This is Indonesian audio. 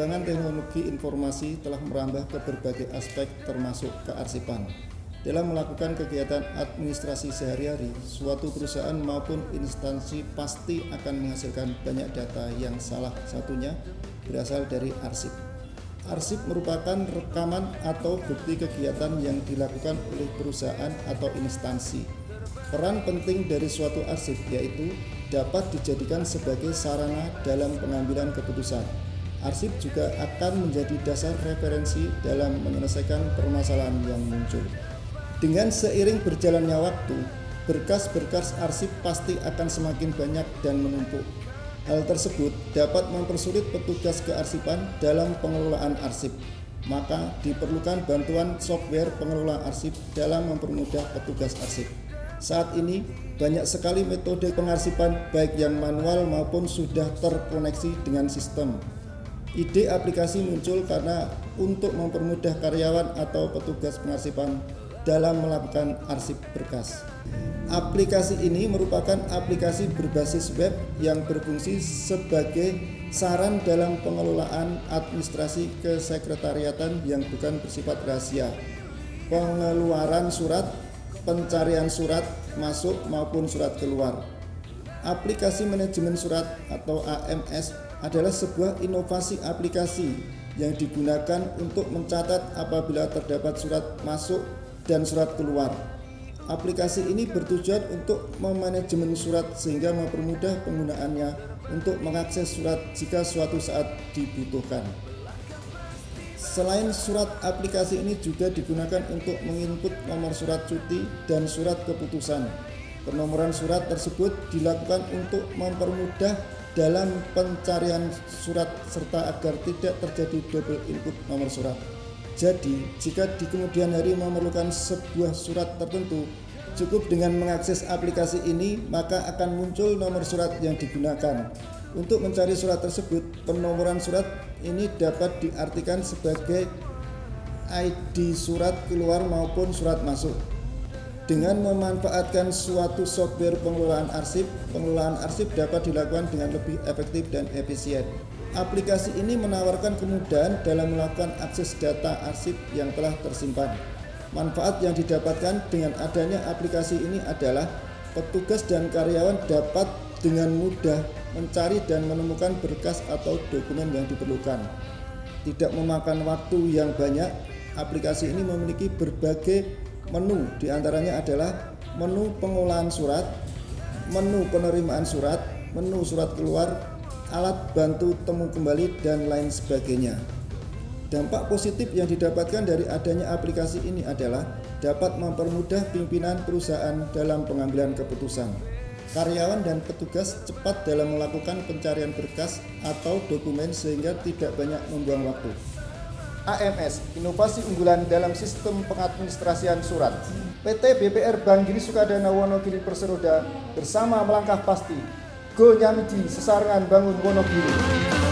perkembangan teknologi informasi telah merambah ke berbagai aspek termasuk kearsipan. Dalam melakukan kegiatan administrasi sehari-hari, suatu perusahaan maupun instansi pasti akan menghasilkan banyak data yang salah satunya berasal dari arsip. Arsip merupakan rekaman atau bukti kegiatan yang dilakukan oleh perusahaan atau instansi. Peran penting dari suatu arsip yaitu dapat dijadikan sebagai sarana dalam pengambilan keputusan. Arsip juga akan menjadi dasar referensi dalam menyelesaikan permasalahan yang muncul. Dengan seiring berjalannya waktu, berkas-berkas arsip pasti akan semakin banyak dan menumpuk. Hal tersebut dapat mempersulit petugas kearsipan dalam pengelolaan arsip. Maka diperlukan bantuan software pengelola arsip dalam mempermudah petugas arsip. Saat ini banyak sekali metode pengarsipan baik yang manual maupun sudah terkoneksi dengan sistem. Ide aplikasi muncul karena untuk mempermudah karyawan atau petugas pengarsipan dalam melakukan arsip berkas. Aplikasi ini merupakan aplikasi berbasis web yang berfungsi sebagai saran dalam pengelolaan administrasi kesekretariatan yang bukan bersifat rahasia, pengeluaran surat, pencarian surat masuk maupun surat keluar. Aplikasi manajemen surat atau AMS adalah sebuah inovasi aplikasi yang digunakan untuk mencatat apabila terdapat surat masuk dan surat keluar. Aplikasi ini bertujuan untuk memanajemen surat sehingga mempermudah penggunaannya untuk mengakses surat jika suatu saat dibutuhkan. Selain surat, aplikasi ini juga digunakan untuk menginput nomor surat cuti dan surat keputusan. Penomoran surat tersebut dilakukan untuk mempermudah dalam pencarian surat serta agar tidak terjadi double input nomor surat. Jadi, jika di kemudian hari memerlukan sebuah surat tertentu, cukup dengan mengakses aplikasi ini, maka akan muncul nomor surat yang digunakan. Untuk mencari surat tersebut, penomoran surat ini dapat diartikan sebagai ID surat keluar maupun surat masuk. Dengan memanfaatkan suatu software pengelolaan arsip dapat dilakukan dengan lebih efektif dan efisien. Aplikasi ini menawarkan kemudahan dalam melakukan akses data arsip yang telah tersimpan. Manfaat yang didapatkan dengan adanya aplikasi ini adalah petugas dan karyawan dapat dengan mudah mencari dan menemukan berkas atau dokumen yang diperlukan. Tidak memakan waktu yang banyak, aplikasi ini memiliki berbagai menu, diantaranya adalah menu pengolahan surat, menu penerimaan surat, menu surat keluar, alat bantu temu kembali, dan lain sebagainya. Dampak positif yang didapatkan dari adanya aplikasi ini adalah dapat mempermudah pimpinan perusahaan dalam pengambilan keputusan. Karyawan dan petugas cepat dalam melakukan pencarian berkas atau dokumen sehingga tidak banyak membuang waktu. AMS, inovasi unggulan dalam sistem pengadministrasian surat. PT BPR Bank Giri Sukadana Wonogiri Perseroda bersama melangkah pasti. Go Nyamiji Sesarengan Bangun Wonogiri.